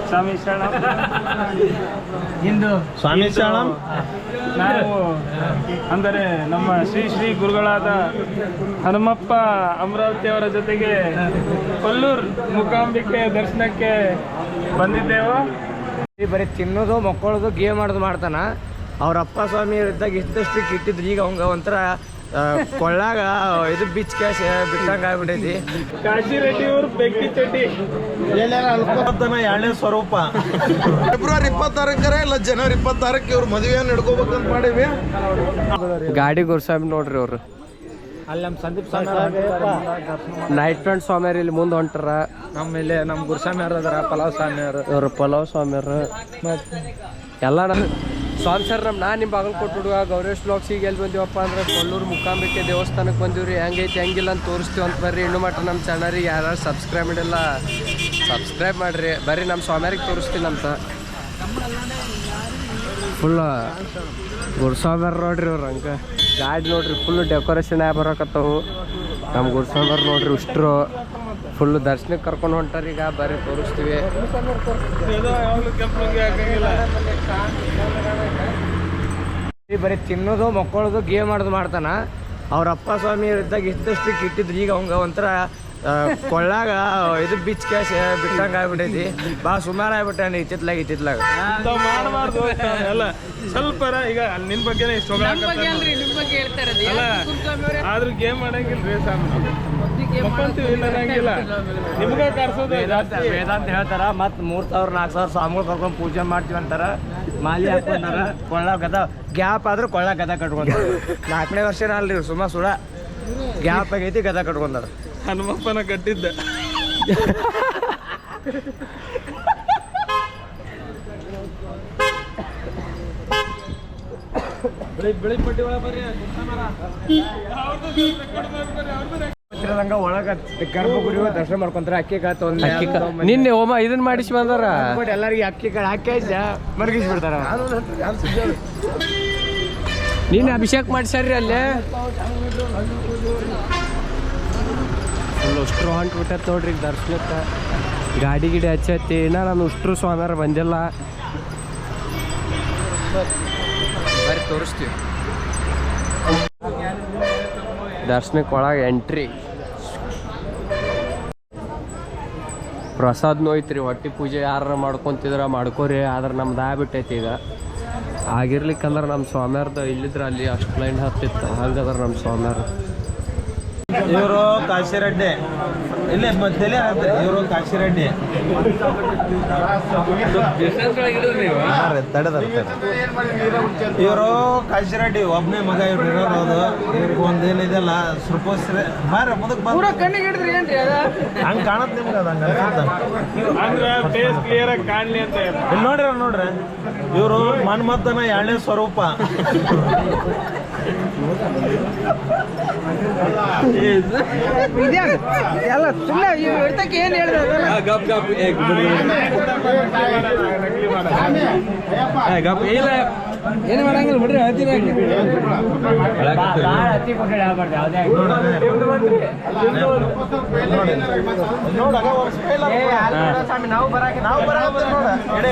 ಸ್ವಾಮಿ ಶರಣಂ ಹಿಂದೂ ಸ್ವಾಮಿ ಶರಣಂ. ನಾವು ಅಂದರೆ ನಮ್ಮ ಶ್ರೀ ಶ್ರೀ ಗುರುಗಳಾದ ಹನುಮಪ್ಪ ಅಮರಾವತಿಯವರ ಜೊತೆಗೆ ಕೊಲ್ಲೂರು ಮೂಕಾಂಬಿಕೆ ದರ್ಶನಕ್ಕೆ ಬಂದಿದ್ದೆವು. ಬರೀ ತಿನ್ನೋದು ಮಕ್ಕಳದು ಗೇಮ್ ಮಾಡೋದು ಮಾಡ್ತಾನ. ಅವ್ರ ಅಪ್ಪ ಸ್ವಾಮಿ ಇದ್ದಾಗ ಇದ್ದಷ್ಟು ಇಟ್ಟಿದ್ರು, ಈಗ ಅವಂಗ ಒಂಥರ ಕೊಳ್ಳಾಗ ಇದು ಬಿಚ್ ಕ್ಯಾಶ್ ಬಿಟ್ಟಂಗ ಆಗ್ಬಿಟ್ಟೈತಿ. ಕಾಶಿ ರೆಡ್ಡಿ ಅವರು ಬೆಂಕಿ ಚಡ್ಡಿ ಎರಡನೇ ಸ್ವರೂಪ. ಫೆಬ್ರವರಿ 26 ಇಲ್ಲ ಜನವರಿ 26 ಇವ್ರು ಮದುವೆಯನ್ನು ಹಿಡ್ಕೋಬೇಕಂತ ಮಾಡೀವಿ. ಗಾಡಿ ಗುರುಸ್ವಾಮಿ ನೋಡ್ರಿ ಅವ್ರು ಅಲ್ಲಿ ನಮ್ಮ ಸಂದೀಪ್ ಸ್ವಾಮಿ ನೈಟ್ ಫ್ರೆಂಡ್ ಸ್ವಾಮಿಯವ್ರು ಇಲ್ಲಿ ಮುಂದೆ ಹೊಂಟಾರ. ಆಮೇಲೆ ನಮ್ಮ ಗುರುಸ್ವಾಮಿ ಅವ್ರು ಅದಾರ, ಪಲಾವ್ ಸ್ವಾಮಿ ಅವರು, ಇವ್ರು ಪಲಾವ್ ಸ್ವಾಮಿಯವ್ರು ಎಲ್ಲ ಸ್ವಾಮಿ ಸರ್. ನಾನು ನಿಮ್ಮ ಬಾಗಲಕೋಟೆ ಹುಡುಗ ಗೌರೇಶ್ ಬ್ಲಾಗ್ಸಿಗೆ ಎಲ್ಲಿ ಬಂದೀವಪ್ಪ ಅಂದ್ರೆ ಕೊಲ್ಲೂರು ಮೂಕಾಂಬಿಕೆ ದೇವಸ್ಥಾನಕ್ಕೆ ಬಂದೀವ್ರಿ. ಹೆಂಗೈತಿ ಹೆಂಗಿಲ್ಲ ಅಂತ ತೋರಿಸ್ತೀವಿ ಅಂತ ಬರ್ರಿ. ಇನ್ನೂ ಮಟ್ಟ ನಮ್ಮ ಚಾನಲ್ಗೆ ಯಾರು ಸಬ್ಸ್ಕ್ರೈಬ್ ಮಾಡಿಲ್ಲ ಸಬ್ಸ್ಕ್ರೈಬ್ ಮಾಡಿರಿ. ಬರ್ರಿ ನಮ್ಮ ಸ್ವಾಮಿಯರಿಗೆ ತೋರಿಸ್ತೀನಿ ಅಂತ. ಫುಲ್ ಗುರುಸ್ವಾಮಿಯವ್ರು ನೋಡ್ರಿ ಅವ್ರು ಹಂಗೆ ಗಾಡಿ ನೋಡ್ರಿ ಫುಲ್ ಡೆಕೋರೇಷನ್ ಆಗಿ ಬರೋಕತ್ತವು. ನಮ್ಮ ಗುರುಸ್ವಾಮಿಯವ್ರು ನೋಡ್ರಿ ಇಷ್ಟರು ಫುಲ್ ದರ್ಶನಕ್ಕೆ ಕರ್ಕೊಂಡು ಹೊಂಟಾರ. ಈಗ ಬರ್ರಿ ತೋರಿಸ್ತೀವಿ. ಬರೀ ತಿನ್ನೋದು ಮಕ್ಕಳದು ಗೇಮ್ ಮಾಡೋದು ಮಾಡ್ತಾನ. ಅವ್ರ ಅಪ್ಪ ಸ್ವಾಮಿ ಇದ್ದಾಗ ಇದ್ದಷ್ಟು ಇಟ್ಟಿದ್ರು, ಈಗ ಅವಂಗ ಒಂಥರ ಕೊಳ್ಳಾಗ ಇದು ಬಿಚ್ ಕ್ಯಾಶ್ ಬಿಟ್ಟಂಗ ಆಗ್ಬಿಟ್ಟೈತಿ. ಭಾಳ ಸುಮಾರು ಆಗ್ಬಿಟ್ಟಾನ ಇತ್ತಿತ್ಲಾಗ. ಮಾಡಬಾರ್ದು ಎಲ್ಲ ಸ್ವಲ್ಪ ಈಗ ನಿನ್ ಬಗ್ಗೆ ಇಷ್ಟ ಆದ್ರೂ ಗೇಮ್ ಮಾಡಂಗಿಲ್ರಿ ಮಕ್ಕಂತೀವಿಲ್ಲ ನಿಮ್ಗ ಕರ್ಸೋದು ವೇದಾಂತ ಹೇಳ್ತಾರ. ಮತ್ತು 3000-4000 ಸ್ವಾಮಿಗಳು ಕರ್ಕೊಂಡು ಪೂಜೆ ಮಾಡ್ತೀವಿ ಅಂತಾರ. ಮಾಲಿ ಹಾಕೊಂಡಾರ. ಕೊಳ್ಳ ಗದ ಗ್ಯಾಪ್ ಆದ್ರೆ ಕೊಳ್ಳ ಗದ ಕಟ್ಕೊಂಡಾರ. 4ನೇ ವರ್ಷನ ಅಲ್ರಿ ಸುಳ ಗ್ಯಾಪ್ ಆಗೈತಿ ಗದ ಕಟ್ಕೊಂಡಾರ. ಹನುಮಪ್ಪನ ಕಟ್ಟಿದ್ದ ಬೆಳಿಪಟ್ಟಿ ಒಳಗೆ ಬರ್ರಿ. ಒಳಗ ಗರ್ಭಗುಡಿ ದರ್ಶನ ಮಾಡ್ಕೊಂತಾರ. ಅಕ್ಕಿ ಕಾಳು ನಿನ್ನೆ ಹೋಮ ಇದನ್ನ ಮಾಡಿಸಿ ಬಂದಾರ. ಎಲ್ಲರಿಗೆ ಅಕ್ಕಿ ಕಾಳು ಹಾಕಿ ಮರ್ಗಿಸಿ ಬಿಡ್ತಾರ. ನಿನ್ನೆ ಅಭಿಷೇಕ ಮಾಡಿಸ್ಯಾರ್ರಿ ಅಲ್ಲೇ. ಉಷ್ಟ್ರು ಹೊಂಟ್ಬಿಟ್ಟೈತೆ ನೋಡ್ರಿ ಈಗ ದರ್ಶನಕ್ಕೆ. ಗಾಡಿ ಗಿಡಿ ಹಚ್ಚೈತಿ. ಇನ್ನ ನಾನು ಉಷ್ಟ್ರು ಸ್ವಾಮಿಯವ್ರು ಬಂದಿಲ್ಲ. ಬರೀ ತೋರಿಸ್ತೀವಿ. ದರ್ಶನಕ್ಕೆ ಒಳಗೆ ಎಂಟ್ರಿ. ಪ್ರಸಾದ್ನೂ ಐತ್ರಿ. ಹೊಟ್ಟೆ ಪೂಜೆ ಯಾರು ಮಾಡ್ಕೊತಿದ್ರ ಮಾಡ್ಕೋರಿ. ಆದ್ರೆ ನಮ್ದು ಆಗ್ಬಿಟ್ಟೈತಿ ಈಗ. ಆಗಿರ್ಲಿಕ್ಕಂದ್ರೆ ನಮ್ಮ ಸ್ವಾಮಿಯವ್ರದ್ದು ಇಲ್ಲಿದ್ರೆ ಅಲ್ಲಿ ಅಷ್ಟು ಲೈನ್ ಹತ್ತಿತ್ತು. ಹಂಗದ್ರ ನಮ್ಮ ಸ್ವಾಮಿಯವ್ರು. ಇವರು ಕಾಶಿರೆಡ್ಡಿ ಇಲ್ಲೇ ಮಧ್ಯೆ ಆಗ್ತಾರೆ. ಇವರು ಕಾಶಿರೆಡ್ಡಿ ಇವರು ಕಾಶಿರೆಡ್ಡಿ ಒಬ್ಬನೇ ಮಗ. ಇವ್ರು ಇರೋದು ಇವ್ರಿಗೆ ಒಂದೇನಿದೆಲ್ಲ ಸುರ್ಕೋಸ್ರೆ ಬಾರ ಮುದಕ್ ಬಂದ್ ಹಂಗೆ ಕಾಣತ್ ನಿಮ್ಗೆ. ಅದು ಹಂಗೆ ನೋಡ್ರಿ ಇವರು ಮನ್ಮಥನ 2ನೇ ಸ್ವರೂಪ. ಎಲ್ಲ ಸುಮ್ಮನೆ ಇರ್ತಕ್ಕೆ ಏನು ಹೇಳಿದ್ರೆ ಏನು ಮಾಡಂಗಿಲ್ಲ ಬಿಡ್ರಿ. ನಾವು ಬರಾಕ ಒಳ್ಳೆ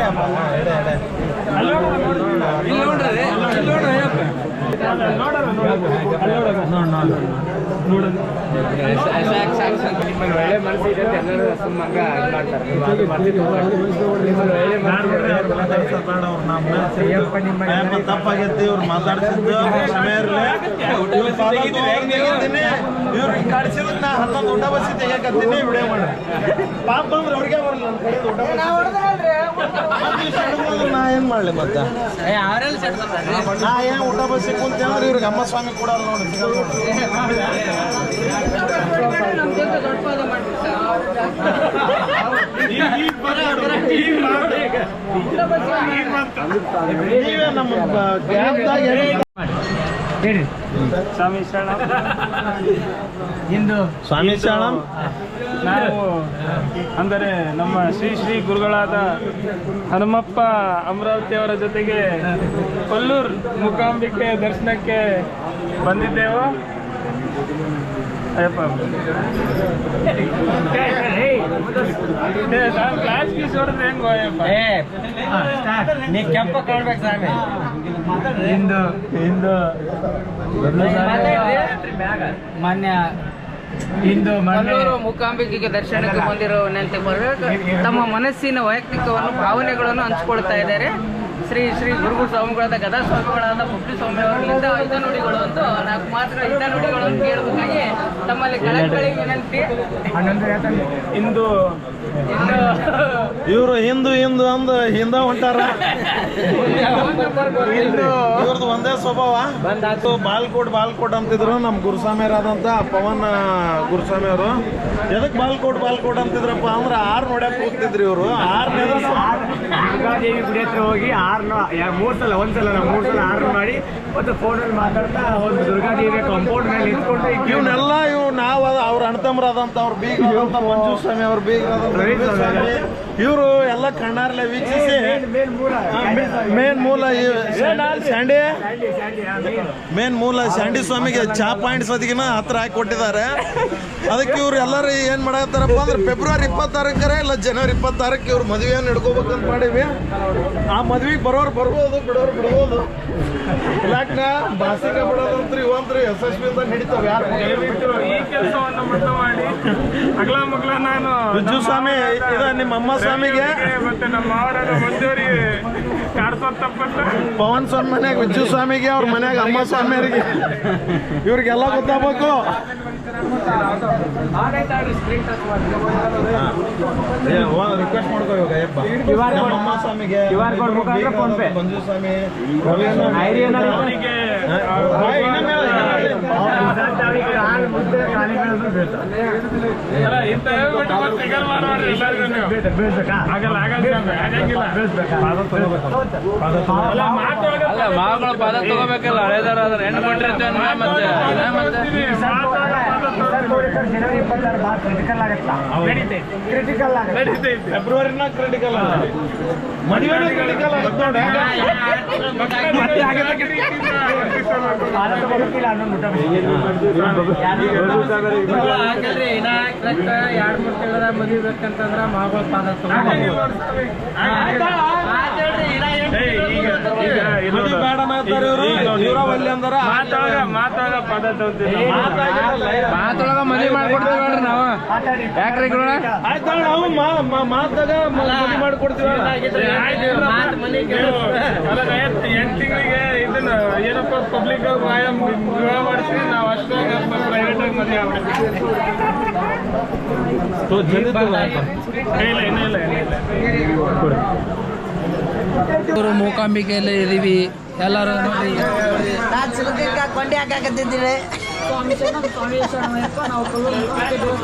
ಮನಸ್ಸು ಇದೆ. ಎಲ್ಲರೂ ಸುಮ್ಮಂಗ ತಪ್ಪಾಗೈತಿ. ಇವ್ರು ಮಾತಾಡ್ಸಿದ್ದು ಸಮಯ ಇರ್ಲಿ. ಇವ್ರು ಕಾಡ್ಸಿದ್ ನಾ 11 ಊಟ ಬಸಿ ತೆಗಿಯಕತ್ತೀನಿ. ವಿಡಿಯೋ ಮಾಡಿ ಪಾಪ ಬಂದ್ರೆ ಅವ್ರಿಗೆ ಬರಲ್ಲ. ನಾ ಏನ್ ಮಾಡ್ಲಿ ಮತ್ತೆ? ನಾ ಏನ್ ಊಟ ಬಸಿ ಕುಂತೇಂದ್ರೆ ಇವ್ರಿಗೆ ಅಮ್ಮ ಸ್ವಾಮಿ ಕೂಡ ನೋಡಿ. ನೀವೇ ನಮ್ಮ ಸ್ವಾಮಿ ಶರಣಂ ಹಿಂದೂ ಸ್ವಾಮಿ ಶರಣಂ. ನಾವು ಅಂದರೆ ನಮ್ಮ ಶ್ರೀ ಶ್ರೀ ಗುರುಗಳಾದ ಹನುಮಪ್ಪ ಅಮರಾವತಿಯವರ ಜೊತೆಗೆ ಕೊಲ್ಲೂರು ಮೂಕಾಂಬಿಕೆ ದರ್ಶನಕ್ಕೆ ಬಂದಿದ್ದೆವು. ಕ್ಲಾಸ್ ಪೀಸ್ ಹೊಡೆದ್ರೆ ಹೆಂಗೋ ಅಯ್ಯಪ್ಪ. ನೀ ಕೆಂಪ ಕಾಣ್ಬೇಕು ಸ್ವಾಮಿ. ಮಾನ್ಯ ಇಂದು ಕೊಲ್ಲೂರು ಮೂಕಾಂಬಿಕೆಗೆ ದರ್ಶನಕ್ಕೆ ಬಂದಿರೋ ವಿನಂತಿ ತಮ್ಮ ಮನಸ್ಸಿನ ವೈಯಕ್ತಿಕವನ್ನು ಭಾವನೆಗಳನ್ನು ಹಂಚಿಕೊಳ್ತಾ ಇದ್ದಾರೆ. ಶ್ರೀ ಶ್ರೀ ಗುರುಗುರು ಸ್ವಾಮಿಗಳಾದ ಗದಾ ಸ್ವಾಮಿಗಳಾದ ಪುಟ್ಟಿ ಸ್ವಾಮಿ ಅವರಿಂದ ಹಿತ ನುಡಿಗಳು ಅಂತ 4 ಮಾತುಗಳ ಹಿತ ನುಡಿಗಳನ್ನು ಕೇಳಬೇಕಾಗಿ ತಮ್ಮಲ್ಲಿ ಕಳಕಳಿ ವಿನಂತಿ. ಇಂದು ಇವರು ಹಿಂದೂ ಅಂದ ಹಿಂದ ಹೊಂಟಾರ. ಇವ್ರದ್ದು ಒಂದೇ ಸ್ವಭಾವ. ಬಾಲ್ಕೋಟ್ ಅಂತಿದ್ರು ನಮ್ಮ ಗುರುಸ್ವಾಮಿಯರಾದಂತ ಪವನ್ ಗುರುಸ್ವಾಮಿ ಅವರು. ಎದಕ್ ಬಾಲ್ಕೋಟ್ ಅಂತಿದ್ರಪ್ಪ ಅಂದ್ರೆ 6 ನೋಡ್ಯಾಕ ಕೂಗ್ತಿದ್ರಿ ಇವರು. 6 ದುರ್ಗಾದೇವಿ ಗುಡಿ ಹತ್ರ ಹೋಗಿ 3 ಸಲ ನಾವು 3 ಸಲ ಆರ್ಡರ್ ಮಾಡಿ ಮತ್ತೆ ಫೋನಲ್ಲಿ ಮಾತಾಡ್ತಾ ಒಂದು ದುರ್ಗಾದೇವಿ ಕಾಂಪೌಂಡ್ ಮೇಲೆ ನಿಂತ್ಕೊಂಡು ಇವನ್ನೆಲ್ಲ ನಾವು ಅವ್ರ ಅಣ್ಣತಮ್ಮರಾದಂತ ಅವ್ರ ಬೀಗರಾದಂತ ಮಂಜು ಸ್ವಾಮಿ ಅವ್ರ ಬೀಗರಾದಂತ ಇವರು ಎಲ್ಲ ಕಣ್ಣಾರ್ಲೆ ವೀಕ್ಷಿಸಿ ಮೇನ್ ಮೂಲ ಸ್ಯಾಂಡಿ ಸ್ವಾಮಿಗೆ ಚಾ ಪಾಯಿಂಟ್ಸ್ ಅದಕ್ಕಿನ ಹತ್ರ ಹಾಕಿ ಕೊಟ್ಟಿದ್ದಾರೆ. ಅದಕ್ಕೆ ಇವ್ರು ಎಲ್ಲರೂ ಏನ್ ಮಾಡತ್ತಾರಪ್ಪ ಅಂದ್ರೆ ಫೆಬ್ರವರಿ 26 ಇಲ್ಲ ಜನವರಿ 26 ಇವ್ರು ಮದುವೆಯನ್ನು ಹಿಡ್ಕೋಬೇಕಂತ ಮಾಡೀವಿ. ಆ ಮದ್ವೆಗೆ ಬರೋರು ಬರ್ಬೋದು, ಬಿಡೋರು ಬಿಡ್ಬೋದು. ಇಲಾಖನ ಬಾಸಿಗೆ ಬಿಡೋದಂತ್ರಿ ಇವಂತ್ರಿ ಯಶಸ್ವಿಯಿಂದ ನಡೀತಾವೆ. ಯಾರು ಈ ಕೆಲಸವನ್ನು ಮಟ್ಟ ಮಾಡಿ ಅಗ್ಲ ಮಗ್ಲ ನಾನು ವಿಜು ಸ್ವಾಮಿ ಇದ ನಿಮ್ಮ ಅಮ್ಮ ಸ್ವಾಮಿಗೆ ಮತ್ತೆ ನಮ್ಮ ಅವರಾದ ಮಂಜೂರಿಗೆ ಕಾಡ್ಸೋದ್ ತಪ್ಪತ್ತ. ಪವನ್ ಸ್ವಾಮಿ ಮನ್ಯಾಗ ವಿಜು ಸ್ವಾಮಿಗೆ, ಅವ್ರ ಮನ್ಯಾಗ ಅಮ್ಮ ಸ್ವಾಮಿಯರಿಗೆ, ಇವ್ರಿಗೆಲ್ಲ ಗೊತ್ತಾಗಬೇಕು. ರಿಕ್ವೆಸ್ಟ್ ಮಾಡ್ಕೋ ಇವಾಗ ಅಯ್ಯಪ್ಪ ನಮ್ಮ ಅಮ್ಮ ಸ್ವಾಮಿಗೆ, ಮಂಜು ಸ್ವಾಮಿ, ಅವರಿಗೆ ಇಂತ ಹೇಳ್ಬಿಟ್ಟು ಮತ್ತೆ ಸಿಗಲ್ ಮಾಡ್ರಿ ಎಲ್ಲರಿಗೂ ಆಗಲ್ಲ ಆಗಂಗಿಲ್ಲ. ಮಾವುಗಳ ಪಾದ ತಗೋಬೇಕಲ್ಲ ಹಳೆದಾರ ಹೆಣ್ಣು ಕೊಟ್ಟಿರ್ತೇವೆ ಮತ್ತೆ ಜನವರಿ 26 ಭಾಳ ಕ್ರಿಟಿಕಲ್ ಆಗತ್ತಾ. ಫೆಬ್ರವರಿನ ಕ್ರಿಟಿಕಲ್ ಮದುವೆ ಕ್ರಿಟಿಕಲ್ ಆಗುತ್ತೆ ನೋಡಿ. ಪಾದ ತಗೋಬೇಕಿಲ್ಲ ಅನ್ನೋ ಮುಟ್ಟ 2-3 ತಿಂಗಳ ಮದುವೆ ಬೇಕಂತಂದ್ರ ಮಾವುಗಳ ಪಾದ ತಗೋಬೇಕು. ಮಾತಾಡ ಪದ್ಧತಿ ಮಾತೊಳಗ ಮದುವೆ ಮಾಡ್ಕೊಡ್ತೀವಿ ನೋಡ್ರಿ ನಾವು. ಯಾಕ್ರಿ ಗುರು ಮಾತಾಗ ಮದುವೆ ಮಾಡ್ಕೊಡ್ತೀವಿ. 8 ತಿಂಗಳಿಗೆ ಇದನ್ನ ಏನಪ್ಪ ಪಬ್ಲಿಕ್ ವಿವಾಹ ಮಾಡಿಸಿ ನಾವು ಅಷ್ಟೇ ಪ್ರೈವೇಟ್ ಆಗಿ ಮದುವೆ ಆಗ್ಬಿಡ್ತೀವಿ. ಇವರು ಮೂಕಾಂಬಿಕೆಯಲ್ಲಿ ಇದೀವಿ ಎಲ್ಲರೂ ನೋಡಿ. ಕೊಂಡಿ ಹಾಕಾಕತ್ತಿದ್ದೀವಿ. ನಾವು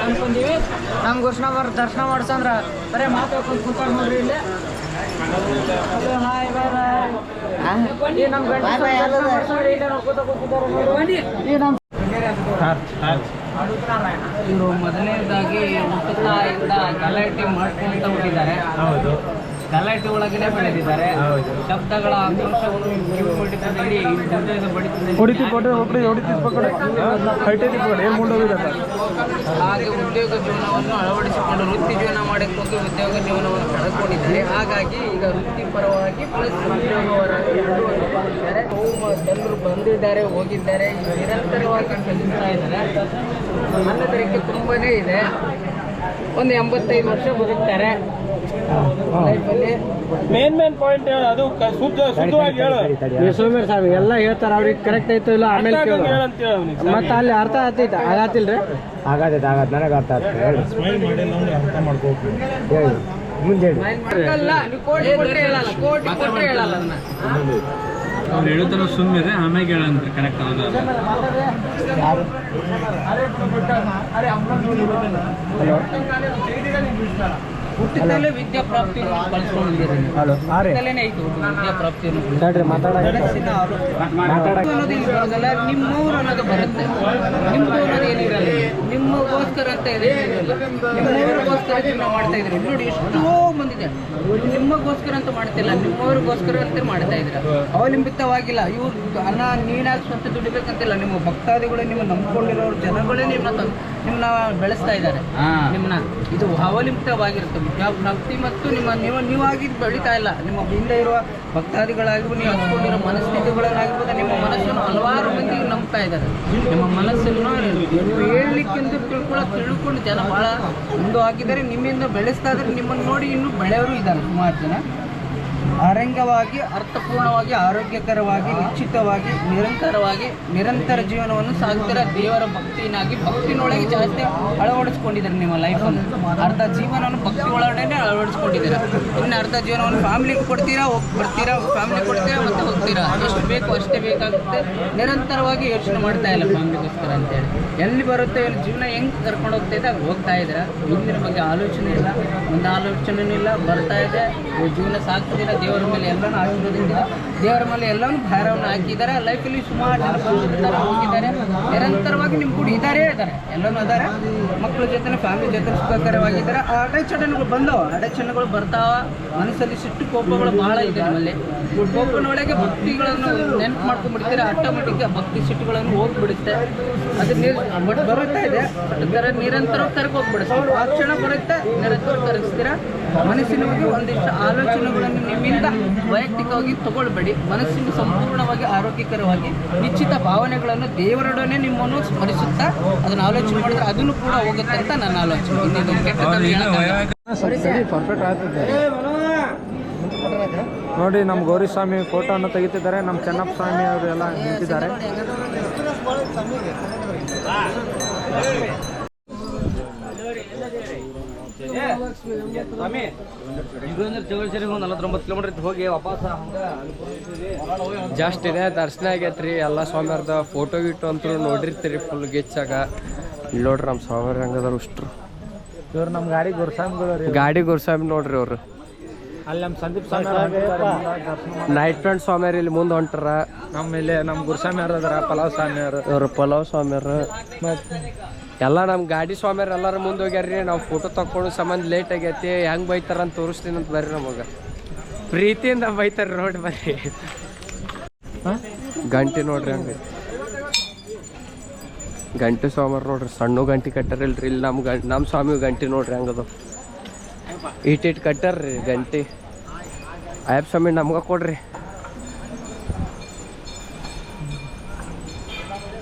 ಅನ್ಕೊಂಡೀವಿ. ನಮ್ಮ ಕೃಷ್ಣವ್ರ ದರ್ಶನ ಮಾಡ್ಸಂದ್ರ ಬರೇ ಮಾತು ಕೂತ್ಕೊಂಡು ನೋಡ್ರಿ ಇಲ್ಲಿ. ನಮ್ಮ ಇವರು ಮೊದಲನೇದಾಗಿ ಹುಟ್ಟುತ್ತಾಯಿಂದ ಗಲಾಟೆ ಮಾಡ್ಕೊಂತ ಹೋಗಿದ್ದಾರೆ. ಗಲಾಟೆ ಒಳಗಡೆ ಬೆಳೆದಿದ್ದಾರೆ. ಶಬ್ದಗಳ ಆಕ್ರೋಶವನ್ನು ಹಾಗೆ ಉದ್ಯೋಗ ಜೀವನವನ್ನು ಅಳವಡಿಸಿಕೊಂಡು ವೃತ್ತಿ ಜೀವನ ಮಾಡಕ್ಕೆ ಹೋಗಿ ಉದ್ಯೋಗ ಜೀವನವನ್ನು ಕಳೆದುಕೊಂಡಿದ್ದಾರೆ. ಹಾಗಾಗಿ ಈಗ ವೃತ್ತಿಪರವಾಗಿ ಪ್ಲಸ್ ಉದ್ಯೋಗವರಾಗಿ ಇದ್ದಾರೆ. ಜನರು ಬಂದಿದ್ದಾರೆ, ಹೋಗಿದ್ದಾರೆ, ನಿರಂತರವಾಗಿ ಕಲಿಸ್ತಾ ಇದ್ದಾರೆ. ಅನ್ನೋದಕ್ಕೆ ತುಂಬಾನೇ ಇದೆ. ಒಂದು 85 ವರ್ಷ ಬದುಕ್ತಾರೆ ಲೈಫಲ್ಲಿ. ಮೇನ್ ಪಾಯಿಂಟ್ ಹೇಳು, ಅದು ಶುದ್ಧವಾಗಿ ಹೇಳು. ಸೋಮೇರ್ ಸ್ವಾಮಿ ಎಲ್ಲ ಹೇಳ್ತಾರ, ಅವ್ರಿಗೆ ಕರೆಕ್ಟ್ ಐತೋ ಇಲ್ಲ ಆಮೇಲೆ ಮತ್ತೆ ಅಲ್ಲಿ ಅರ್ಥ ಆಗ್ತೈತೆ ಆಗತ್ತಿಲ್ರಿ? ಆಗತ್ತೆ ನನಗೆ ಅರ್ಥ ಆಗ್ತದೆ. ಹೇಳಿ ಸ್ಮೈಲ್ ಮಾಡಿಲ್ಲ ಅಂದ್ರೆ ಅರ್ಥ ಮಾಡ್ಕೋಬೇಕು. ಹೇಳಿ ಮುಂದೆ ಹೇಳಿ. ನೀವು ಕೋಟಿ ಕೊಟ್ಟರೆ ಹೇಳಲ್ಲ, ಕೋಟಿ ಕೊಟ್ಟರೆ ಹೇಳಲ್ಲ ಅದನ್ನ. ಅವ್ರು ಹೇಳುತ್ತಾರ ಸುಮ್ಮನೆ ಆಮೇಲೆ ಹೇಳಂದ್ರೆ ಕರೆಕ್ಟ್ ಹೌದು. ಹುಟ್ಟಿದಲ್ಲೇ ವಿದ್ಯಾಪ್ರಾಪ್ತಿಯನ್ನು ಕಳ್ಸ್ಕೊಂಡಿದ್ದೀರಿ ನೀವು. ಹುಟ್ಟಿದಲ್ಲೇನೆ ಐತೆ ವಿದ್ಯಾಪ್ರಾಪ್ತಿಯನ್ನು ಮನಸ್ಸಿನ ಅನ್ನೋದು ಇಲ್ಲಿ ಬರೋದಲ್ಲ, ನಿಮ್ಮೂರು ಅನ್ನೋದು ಬರುತ್ತೆ. ನಿಮ್ಮದು ಅನ್ನೋದು ಏನಿರಲ್ಲ, ನಿಮ್ಮಗೋಸ್ಕರ ಅಂತ ಏನಿರಲ್ಲ, ನಿಮ್ಮೂರಿಗೋಸ್ಕರ ಜೀವನ ಮಾಡ್ತಾ ಇದ್ದೀರಿ. ನೋಡಿ ಎಷ್ಟೋ ಬಂದಿದೆ, ನಿಮಗೋಸ್ಕರ ಅಂತ ಮಾಡ್ತಿಲ್ಲ, ನಿಮ್ಮವ್ರಿಗೋಸ್ಕರ ಅಂತ ಮಾಡ್ತಾ ಇದ್ದೀರ. ಅವಲಂಬಿತವಾಗಿಲ್ಲ, ಇವ್ರು ಅನ್ನ ನೀನಾಗಿ ಸ್ವಂತ ದುಡಿಬೇಕಂತಿಲ್ಲ, ನಿಮ್ಮ ಭಕ್ತಾದಿಗಳು ನಿಮ್ಮ ನಂಬ್ಕೊಂಡಿರೋರು ಜನಗಳೇ ನಿಮ್ಮನ್ನ ಬೆಳೆಸ್ತಾ ಇದ್ದಾರೆ. ನಿಮ್ಮನ್ನ ಇದು ಅವಲಂಬಿತವಾಗಿರುತ್ತೆ. ಭಕ್ತಿ ಮತ್ತು ನೀವಾಗಿ ಬೆಳೀತಾ ಇಲ್ಲ. ನಿಮ್ಮ ಹಿಂದೆ ಇರುವ ಭಕ್ತಾದಿಗಳಾಗಿರ್ಬೋದು, ನೀವು ಹಂಚ್ಕೊಂಡಿರೋ ಮನಸ್ಥಿತಿಗಳನ್ನಾಗಿರ್ಬೋದು, ನಿಮ್ಮ ಮನಸ್ಸನ್ನು ಹಲವಾರು ಮಂದಿ ನಂಬ್ತಾ ಇದ್ದಾರೆ. ನಿಮ್ಮ ಮನಸ್ಸನ್ನು ಹೇಳಲಿಕ್ಕೆಂದು ತಿಳ್ಕೊಂಡು ಜನ ಭಾಳ ಮುಂದೆ ಆಗಿದ್ದಾರೆ. ನಿಮ್ಮಿಂದ ಬೆಳೆಸ್ತಾ ಇದ್ದಾರೆ. ನಿಮ್ಮನ್ನು ನೋಡಿ ಇನ್ನೂ ಬೆಳೆಯೋರು ಇದ್ದಾರೆ ಸುಮಾರು ಜನ. ಆರಂಗವಾಗಿ, ಅರ್ಥಪೂರ್ಣವಾಗಿ, ಆರೋಗ್ಯಕರವಾಗಿ, ನಿಶ್ಚಿತವಾಗಿ, ನಿರಂತರ ಜೀವನವನ್ನು ಸಾಗ್ತಿರ ದೇವರ ಭಕ್ತಿನೊಳಗೆ ಜಾಸ್ತಿ ಅಳವಡಿಸ್ಕೊಂಡಿದ್ದಾರೆ. ನಿಮ್ಮ ಲೈಫನ್ನು ಅರ್ಧ ಜೀವನವನ್ನು ಭಕ್ತಿ ಒಳಗಡೆ ಅಳವಡಿಸ್ಕೊಂಡಿದ್ದೀರಾ. ಇನ್ನು ಅರ್ಧ ಜೀವನವನ್ನು ಫ್ಯಾಮಿಲಿಗೆ ಕೊಡ್ತೀರಾ, ಬರ್ತೀರಾ, ಫ್ಯಾಮಿಲಿ ಕೊಡ್ತೀರಾ, ಮತ್ತೆ ಹೋಗ್ತೀರಾ. ಎಷ್ಟು ಬೇಕು ಅಷ್ಟೇ ಬೇಕಾಗುತ್ತೆ. ನಿರಂತರವಾಗಿ ಯೋಚನೆ ಮಾಡ್ತಾ ಇಲ್ಲ ಫ್ಯಾಮಿಲಿಗೋಸ್ಕರ ಅಂತೇಳಿ. ಎಲ್ಲಿ ಬರುತ್ತೆ ಜೀವನ ಹೆಂಗೆ ಕರ್ಕೊಂಡು ಹೋಗ್ತಾ ಇದೆ ಅದು ಹೋಗ್ತಾ ಇದ್ದೀರಾ. ಮುಂದಿನ ಬಗ್ಗೆ ಆಲೋಚನೆ ಇಲ್ಲ, ಒಂದು ಆಲೋಚನೆಯೂ ಇಲ್ಲ, ಬರ್ತಾ ಇದೆ ಜೀವನ ಸಾಗ್ತಿದ್ದೀರಾ. ದೇವರ ಮೇಲೆ ಎಲ್ಲನೂ ಆಶೀರ್ವದಿಸಿದ್ದಾರೆ. ದೇವರ ಮೇಲೆ ಎಲ್ಲನೂ ಭಾರವನ್ನು ಹಾಕಿದ್ದಾರೆ. ಲೈಫಲ್ಲಿ ಸುಮಾರು ಜನ ಬಂದಿದ್ದಾರೆ, ಹೋಗಿದ್ದಾರೆ. ನಿರಂತರವಾಗಿ ನಿಮ್ಮ ಕೂಡ ಇದ್ದಾರೆ ಎಲ್ಲನೂ ಇದ್ದಾರೆ. ಮಕ್ಕಳ ಜೊತೆ ಫ್ಯಾಮಿಲಿ ಜೊತೆ ಸುಖಕರವಾಗಿದ್ದಾರೆ. ಆ ಅಡಚಣೆಗಳು ಬಂದವು, ಅಡಚಣೆಗಳು ಬರ್ತಾವ. ಮನಸ್ಸಲ್ಲಿ ಸಿಟ್ಟು ಕೋಪಗಳು ಭಾಳ ಇದೆ. ನಮ್ಮಲ್ಲಿ ಕೋಪನೊಳಗೆ ಭಕ್ತಿಗಳನ್ನು ನೆನಪು ಮಾಡ್ಕೊಂಡ್ಬಿಡ್ತೀರಾ. ಆಟೋಮೆಟಿಕ್ ಭಕ್ತಿ ಸಿಟ್ಟುಗಳನ್ನು ಹೋಗ್ಬಿಡುತ್ತೆ. ಅದು ಬರುತ್ತಾ ಇದೆ, ನಿರಂತರವಾಗಿ ಕರ್ಕೋಗ್ಬಿಡುತ್ತೆ. ಆ ಕ್ಷಣ ಬರುತ್ತೆ, ನಿರಂತರ ಕರಗಿಸ್ತೀರಾ. ಮನಸ್ಸಿನ ಬಗ್ಗೆ ಒಂದಿಷ್ಟು ಆಲೋಚನೆಗಳನ್ನು ನಿಮ್ಮಿಂದ ವೈಯಕ್ತಿಕವಾಗಿ ತಗೊಳ್ಬೇಡಿ. ಮನಸ್ಸಿನ ಸಂಪೂರ್ಣವಾಗಿ ಆರೋಗ್ಯಕರವಾಗಿ ನಿಶ್ಚಿತ ಭಾವನೆಗಳನ್ನು ದೇವರೊಡನೆ ನಿಮ್ಮನ್ನು ಸ್ಮರಿಸುತ್ತಾ ಅದನ್ನು ಆಲೋಚನೆ ಮಾಡಿದ್ರೆ ಅದನ್ನು ಕೂಡ ಹೋಗುತ್ತೆ ಅಂತ ನನ್ನ ಆಲೋಚನೆ. ಪರ್ಫೆಕ್ಟ್ ಆಗ್ತದೆ. ನೋಡಿ ನಮ್ಮ ಗೌರಿಸ್ವಾಮಿ ಫೋಟೋವನ್ನು ತೆಗಿತಿದ್ದಾರೆ. ನಮ್ಮ ಚೆನ್ನಪ್ಪ ಸ್ವಾಮಿ ಅವರು ಎಲ್ಲ ನಿಂತಿದ್ದಾರೆ. ಜಸ್ಟ್ ಇದೆ ದರ್ಶನ ಆಗೈತ್ರಿ. ಎಲ್ಲ ಸ್ವಾಮಿಯರ್ದ ಫೋಟೋ ಗಿಟ್ಟು ಅಂತೂ ನೋಡಿರ್ತೀರಿ ಫುಲ್ ಗಿಚ್ಚಾಗ. ಇಲ್ಲಿ ನೋಡ್ರಿ ನಮ್ಮ ಸ್ವಾಮಿ ಹಂಗದಾರ ಅಷ್ಟ್ರು. ಇವ್ರು ನಮ್ಮ ಗಾಡಿ ಗುರುಸ್ವಾಮಿ ನೋಡ್ರಿ ಅವ್ರು. ಅಲ್ಲಿ ನಮ್ಮ ಸಂದೀಪ್ ಸ್ವಾಮಿ ನೈಟ್ ಫ್ರೆಂಡ್ ಸ್ವಾಮಿಯರ್ ಇಲ್ಲಿ ಮುಂದೆ ಹೊಂಟಾರ. ನಮ್ಮಲ್ಲಿ ನಮ್ಮ ಗುರುಸ್ವಾಮಿ ಅವ್ರು ಅದಾರ, ಪಲಾವ್ ಸ್ವಾಮಿ ಅವರು, ಇವ್ರು ಪಲಾವ್ ಸ್ವಾಮಿಯರು. ಎಲ್ಲ ನಮ್ಮ ಗಾಡಿ ಸ್ವಾಮಿಯರ್ ಎಲ್ಲರೂ ಮುಂದೆ ಹೋಗ್ಯಾರ್ರಿ. ನಾವು ಫೋಟೋ ತಕ್ಕೊಳ್ಳೋ ಸಂಬಂಧ ಲೇಟ್ ಆಗೈತಿ. ಹೆಂಗೆ ಬೈತಾರ ಅಂತ ತೋರಿಸ್ತೀನಿ ಅಂತ ಬರ್ರಿ. ನಮಗೆ ಪ್ರೀತಿಯಿಂದ ಬೈತಾರೆ ನೋಡಿ ಬರ್ರಿ. ಗಂಟೆ ನೋಡ್ರಿ ಹಂಗೆ ಗಂಟೆ ಸ್ವಾಮಿಯರ್ ನೋಡ್ರಿ. ಸಣ್ಣ ಗಂಟೆ ಕಟ್ಟಾರಿಲ್ರಿ ಇಲ್ಲಿ. ನಮ್ಮ ಸ್ವಾಮಿ ಗಂಟೆ ನೋಡ್ರಿ ಹಂಗದು ಇಟ್ ಕಟ್ಟಾರ್ರಿ ಗಂಟೆ. ಅಯ್ಯಪ್ಪ ಸ್ವಾಮಿ ನಮ್ಗೆ ಕೊಡ್ರಿ.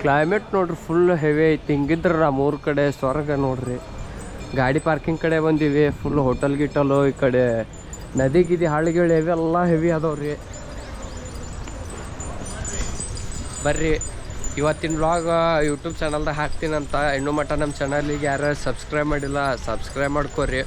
ಕ್ಲೈಮೇಟ್ ನೋಡ್ರಿ ಫುಲ್ ಹೆವಿ ಐತಿ. ಹಿಂಗಿದ್ರೆ ನಮ್ಮ ಊರ ಕಡೆ ಸ್ವರ್ಗ ನೋಡ್ರಿ. ಗಾಡಿ ಪಾರ್ಕಿಂಗ್ ಕಡೆ ಬಂದೀವಿ. ಫುಲ್ ಹೋಟೆಲ್ ಗಿಟಲು ಈ ಕಡೆ ನದಿ ಗಿದಿ ಹಳ್ಳಿಗಳು ಇವೆಲ್ಲ ಹೆವಿ ಅದಾವ್ರಿ. ಬರ್ರಿ ಇವತ್ತಿನ ವ್ಲಾಗ್ ಯೂಟ್ಯೂಬ್ ಚಾನಲ್ದಾಗ ಹಾಕ್ತೀನಂತ. ಇನ್ನೂ ಮಟ್ಟ ನಮ್ಮ ಚಾನಲಿಗೆ ಯಾರು ಸಬ್ಸ್ಕ್ರೈಬ್ ಮಾಡಿಲ್ಲ ಸಬ್ಸ್ಕ್ರೈಬ್ ಮಾಡ್ಕೊರಿ.